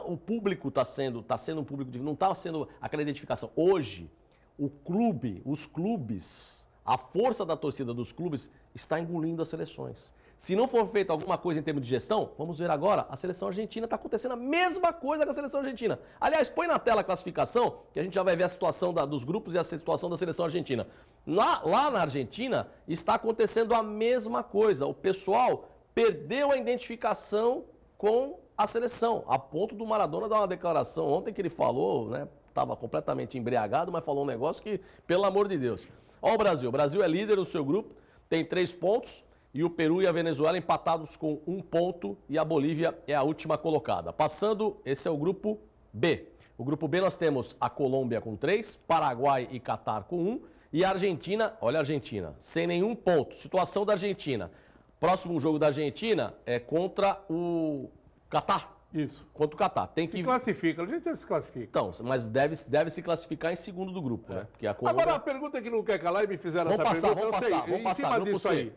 O público está sendo um público, não está sendo aquela identificação. Hoje, os clubes, a força da torcida dos clubes está engolindo as seleções. Se não for feito alguma coisa em termos de gestão, vamos ver agora, a seleção argentina está acontecendo a mesma coisa com a seleção argentina. Aliás, põe na tela a classificação, que a gente já vai ver a situação dos grupos e a situação da seleção argentina. Lá na Argentina está acontecendo a mesma coisa. O pessoal perdeu a identificação com a seleção, a ponto do Maradona dar uma declaração ontem que ele falou, né? Estava completamente embriagado, mas falou um negócio que, pelo amor de Deus. Olha o Brasil. O Brasil é líder do seu grupo, tem 3 pontos. E o Peru e a Venezuela empatados com 1 ponto e a Bolívia é a última colocada. Passando, esse é o grupo B. O grupo B nós temos a Colômbia com 3, Paraguai e Catar com 1 e a Argentina, olha a Argentina, sem nenhum ponto. Situação da Argentina. Próximo jogo da Argentina é contra o Catar. Isso. Contra o Catar. Tem que... Se classifica, a gente se classifica. Então, mas deve se classificar em segundo do grupo, né? Porque a Colômbia... Agora a pergunta que não quer calar e me fizeram Vamos essa pergunta, vamos passar, em cima disso aí.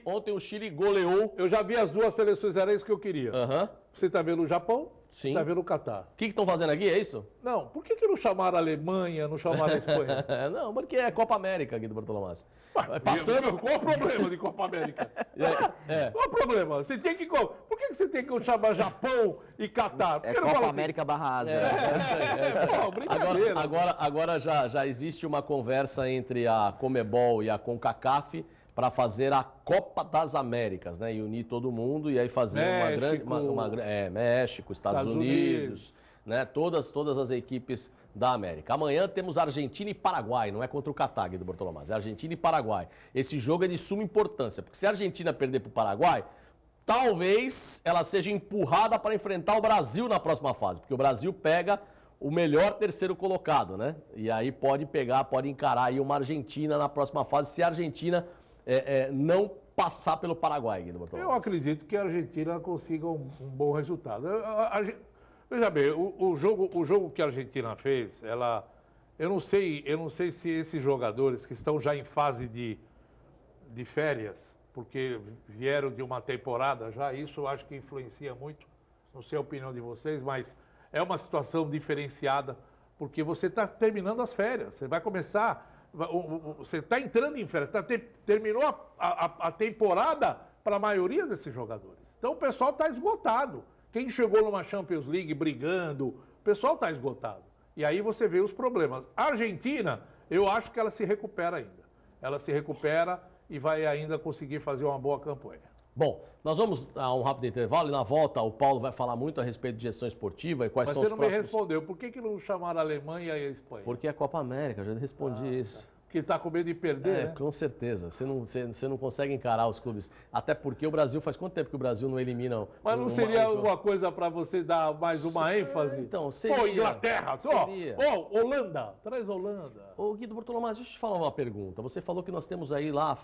Ontem o Chile goleou. Eu já vi as 2 seleções, era isso que eu queria. Você está vendo o Japão? Sim. Está vendo o Catar. O que estão fazendo aqui, é isso? Não, por que não chamaram a Alemanha, não chamaram a Espanha? Não, porque é Copa América aqui do Bartolomás. Passando... Qual o problema de Copa América? Qual o problema? Você tem que... Por que você tem que chamar Japão e Catar? É Copa América barra Ásia. Brincadeira. Agora já existe uma conversa entre a Conmebol e a CONCACAF para fazer a Copa das Américas, né? E unir todo mundo e aí fazer México, Estados Unidos, né? Todas as equipes da América. Amanhã temos Argentina e Paraguai, não é contra o Catar, Guido Bortolomaz, é Argentina e Paraguai. Esse jogo é de suma importância, porque se a Argentina perder para o Paraguai, talvez ela seja empurrada para enfrentar o Brasil na próxima fase, porque o Brasil pega o melhor terceiro colocado, né? E aí pode encarar aí uma Argentina na próxima fase, se a Argentina não passar pelo Paraguai, Guido Bortolomaz. Eu acredito que a Argentina consiga um bom resultado. Veja bem, o jogo que a Argentina fez, eu não sei se esses jogadores que estão já em fase de férias, porque vieram de uma temporada já, isso eu acho que influencia muito, não sei a opinião de vocês, mas é uma situação diferenciada, porque você está terminando as férias, você vai começar, você está entrando em férias, terminou a temporada para a maioria desses jogadores. Então o pessoal está esgotado. Quem chegou numa Champions League brigando, o pessoal está esgotado. E aí você vê os problemas. A Argentina, eu acho que ela se recupera ainda. Ela se recupera e vai ainda conseguir fazer uma boa campanha. Bom, nós vamos a um rápido intervalo e na volta o Paulo vai falar muito a respeito de gestão esportiva e quais são os próximos... Mas você não me respondeu. Por que não chamaram a Alemanha e a Espanha? Porque é a Copa América, eu já respondi isso. Que está com medo de perder, né? Com certeza. Você não consegue encarar os clubes. Até porque o Brasil, faz quanto tempo que o Brasil não elimina... Mas não seria alguma coisa para você dar mais uma ênfase? Então, seria. Pô, Inglaterra, Holanda, traz Holanda. Ô, Guido Bortolomaz, deixa eu te falar uma pergunta. Você falou que nós temos aí lá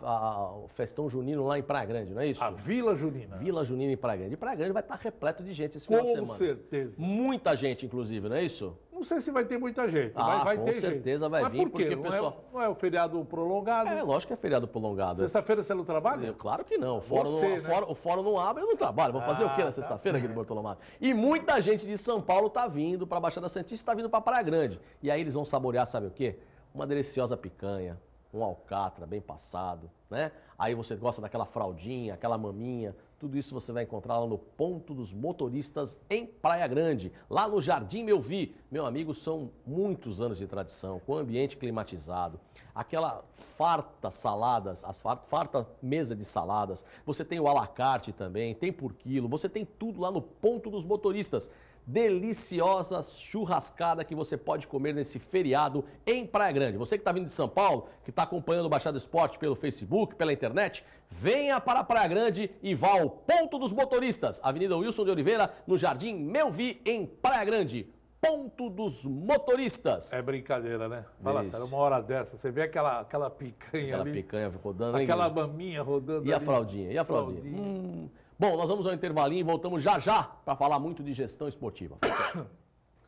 o Festão Junino lá em Praia Grande, não é isso? A Vila Junina. Vila Junina em Praia Grande. E Praia Grande vai estar repleto de gente esse final de semana. Com certeza. Muita gente, inclusive, não é isso? Não sei se vai ter muita gente, vai com ter certeza gente. vai Mas vir, por quê? porque o pessoal... Não é o feriado prolongado? Lógico que é feriado prolongado. Sexta-feira você não trabalha? Claro que não. O fórum não abre, eu não trabalho. Vou fazer o quê na sexta-feira, Guido Bortolomaz? E muita gente de São Paulo está vindo para a Baixada Santista, está vindo para Praia Grande. E aí eles vão saborear, sabe o quê? Uma deliciosa picanha, um alcatra bem passado, né? Aí você gosta daquela fraldinha, aquela maminha, tudo isso você vai encontrar lá no Ponto dos Motoristas em Praia Grande, lá no Jardim Melvi. Meu amigo, são muitos anos de tradição, com ambiente climatizado, aquela farta saladas, farta mesa de saladas, você tem o à la carte também, tem por quilo, você tem tudo lá no Ponto dos Motoristas. Deliciosa churrascada que você pode comer nesse feriado em Praia Grande. Você que está vindo de São Paulo, que está acompanhando o Baixada Esporte pelo Facebook, pela internet, venha para Praia Grande e vá ao Ponto dos Motoristas, Avenida Wilson de Oliveira, no Jardim Melvi, em Praia Grande. Ponto dos Motoristas. É brincadeira, né? Fala sério, uma hora dessa, você vê aquela picanha ali. Aquela picanha rodando. Aquela maminha rodando. E a fraldinha? E a fraldinha? Bom, nós vamos ao intervalinho e voltamos já para falar muito de gestão esportiva.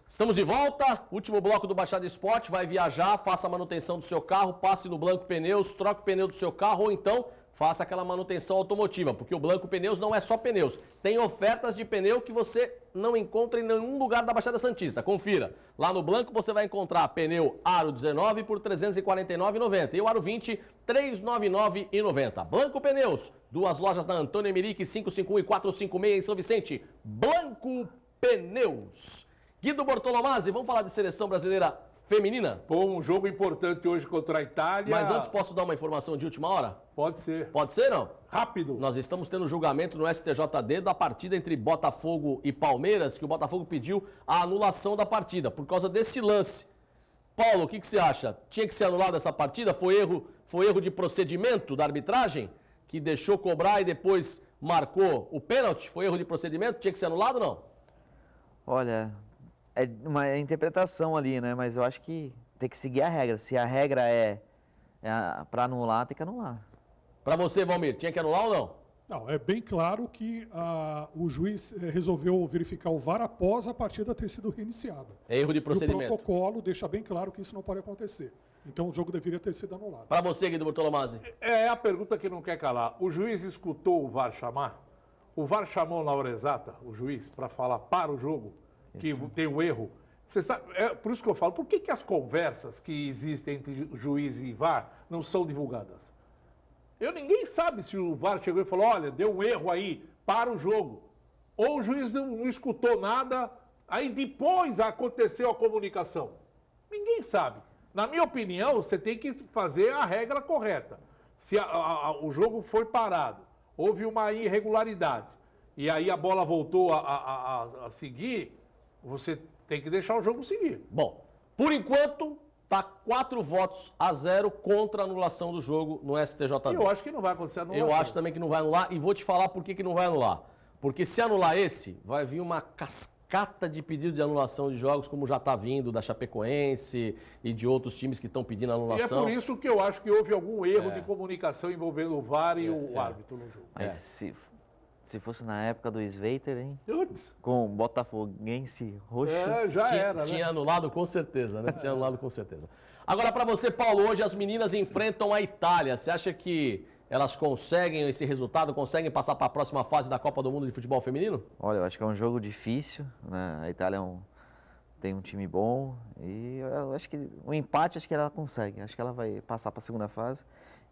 Estamos de volta, último bloco do Baixada Esporte, vai viajar, faça a manutenção do seu carro, passe no Blanco Pneus, troque o pneu do seu carro ou então faça aquela manutenção automotiva, porque o Blanco Pneus não é só pneus, tem ofertas de pneu que você não encontra em nenhum lugar da Baixada Santista, confira. Lá no Blanco você vai encontrar pneu Aro 19 por R$ 349,90 e o Aro 20 R$ 399,90. Blanco Pneus, duas lojas na Antônio Emerick 551 e 456 em São Vicente. Blanco Pneus. Guido Bortolomaz, vamos falar de seleção brasileira feminina? Pô, um jogo importante hoje contra a Itália. Mas antes posso dar uma informação de última hora? Pode ser. Pode ser, não? Rápido. Nós estamos tendo julgamento no STJD da partida entre Botafogo e Palmeiras, que o Botafogo pediu a anulação da partida, por causa desse lance. Paulo, o que você acha? Tinha que ser anulada essa partida? Foi erro de procedimento da arbitragem? Que deixou cobrar e depois marcou o pênalti? Foi erro de procedimento? Tinha que ser anulado ou não? Olha, é uma interpretação ali, né? Mas eu acho que tem que seguir a regra. Se a regra é para anular, tem que anular. Para você, Valmir, tinha que anular ou não? Não, é bem claro que o juiz resolveu verificar o VAR após a partida ter sido reiniciada. É erro de procedimento. E o protocolo deixa bem claro que isso não pode acontecer. Então o jogo deveria ter sido anulado. Para você, Guido Bortolomazzi. É a pergunta que não quer calar. O juiz escutou o VAR chamar? O VAR chamou na hora exata, o juiz, para falar para o jogo que tem o erro? Você sabe, por isso que eu falo, por que as conversas que existem entre juiz e VAR não são divulgadas? Ninguém sabe se o VAR chegou e falou, olha, deu um erro aí, para o jogo. Ou o juiz não escutou nada, aí depois aconteceu a comunicação. Ninguém sabe. Na minha opinião, você tem que fazer a regra correta. Se o jogo foi parado, houve uma irregularidade, e aí a bola voltou a seguir, você tem que deixar o jogo seguir. Bom, por enquanto, tá 4-0 contra a anulação do jogo no STJD. Eu acho que não vai acontecer anulação. Eu acho também que não vai anular e vou te falar por que não vai anular. Porque se anular esse, vai vir uma cascata de pedido de anulação de jogos, como já está vindo da Chapecoense e de outros times que estão pedindo anulação. E é por isso que eu acho que houve algum erro de comunicação envolvendo o VAR e o árbitro no jogo. Mas se fosse na época do Sveiter, hein? Putz. Com Botafoguense roxo. Já era, né? Tinha anulado com certeza, né? Tinha anulado com certeza. Agora, para você, Paulo, hoje as meninas enfrentam a Itália. Você acha que elas conseguem esse resultado, conseguem passar para a próxima fase da Copa do Mundo de Futebol Feminino? Olha, eu acho que é um jogo difícil, né? A Itália tem um time bom e eu acho que o empate acho que ela consegue. Acho que ela vai passar para a segunda fase.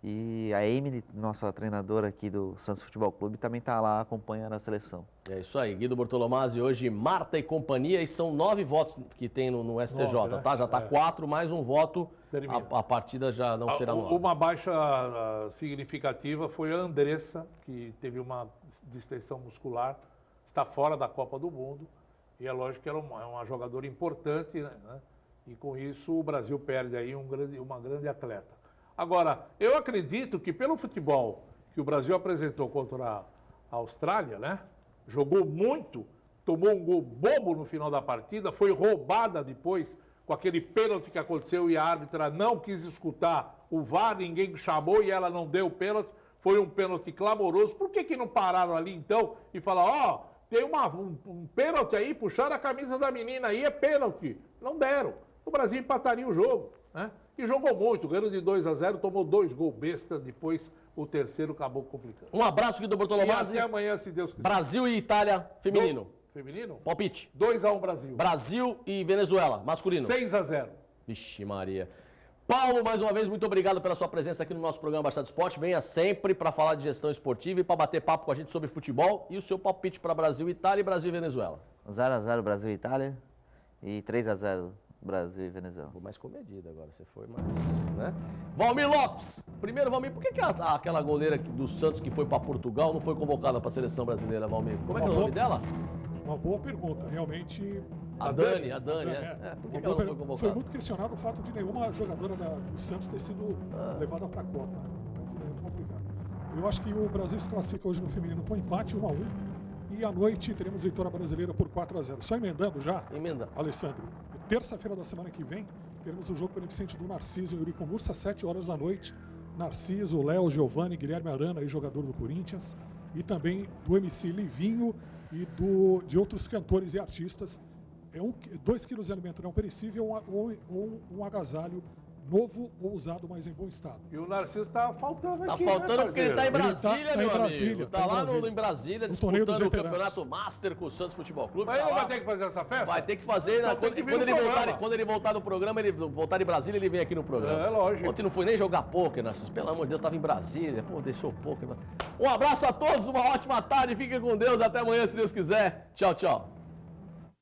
E a Emily, nossa treinadora aqui do Santos Futebol Clube, também está lá acompanhando a seleção. É isso aí, Guido Bortolomazzi, hoje Marta e companhia, e são 9 votos que tem no STJ, 9, né? tá? Já está 4, mais um voto, a partida já não será anulada. Uma baixa significativa foi a Andressa, que teve uma distensão muscular, está fora da Copa do Mundo, e é lógico que ela é uma jogadora importante, né? E com isso o Brasil perde aí uma grande atleta. Agora, eu acredito que pelo futebol que o Brasil apresentou contra a Austrália, né? Jogou muito, tomou um gol bobo no final da partida, foi roubada depois com aquele pênalti que aconteceu e a árbitra não quis escutar o VAR, ninguém chamou e ela não deu o pênalti, foi um pênalti clamoroso. Por que não pararam ali então e falaram, tem um pênalti aí, puxaram a camisa da menina aí, é pênalti. Não deram. O Brasil empataria o jogo, né? E jogou muito, ganhou de 2-0, tomou 2 gols besta, depois o terceiro acabou complicando. Um abraço, Guido Bortolomazzi. E até amanhã, se Deus quiser. Brasil e Itália, feminino. Feminino? Palpite. 2-1 Brasil. Brasil e Venezuela, masculino. 6-0. Vixe Maria. Paulo, mais uma vez, muito obrigado pela sua presença aqui no nosso programa Baixada Esporte. Venha sempre para falar de gestão esportiva e para bater papo com a gente sobre futebol. E o seu palpite para Brasil e Itália e Brasil e Venezuela. 0-0 Brasil e Itália e 3-0 Brasil e Venezuela. Vou mais comedido agora, você foi mais, né? Valmir Lopes. Primeiro, Valmir, por que aquela goleira do Santos que foi para Portugal não foi convocada para a seleção brasileira, Valmir? Como é que é o nome dela? Uma boa pergunta, realmente. A Dani, é. Por que ela não foi convocada? Foi muito questionado o fato de nenhuma jogadora do Santos ter sido levada para a Copa, né? Mas é complicado. Eu acho que o Brasil se classifica hoje no feminino com empate 1-1. E à noite teremos vitória brasileira por 4-0. Só emendando já, Alessandro, terça-feira da semana que vem, teremos o jogo beneficente do Narciso em Urico-Mursa, às 7 horas da noite. Narciso, Léo, Giovanni, Guilherme Arana, aí, jogador do Corinthians, e também do MC Livinho e de outros cantores e artistas. 2 quilos de alimento não perecível ou um agasalho novo ou usado, mas em bom estado. E o Narciso está faltando aqui. Tá faltando, né, porque ele está em Brasília, meu amigo. Tá lá em Brasília disputando o Campeonato Master com o Santos Futebol Clube. Mas ele não vai ter que fazer essa festa? Vai ter que fazer. Quando ele voltar do programa, ele voltar de Brasília, ele vem aqui no programa. É lógico. Ontem não foi nem jogar pôquer, Narciso. Pelo amor de Deus, estava em Brasília. Pô, deixou o pôquer. Um abraço a todos, uma ótima tarde. Fiquem com Deus. Até amanhã, se Deus quiser. Tchau, tchau.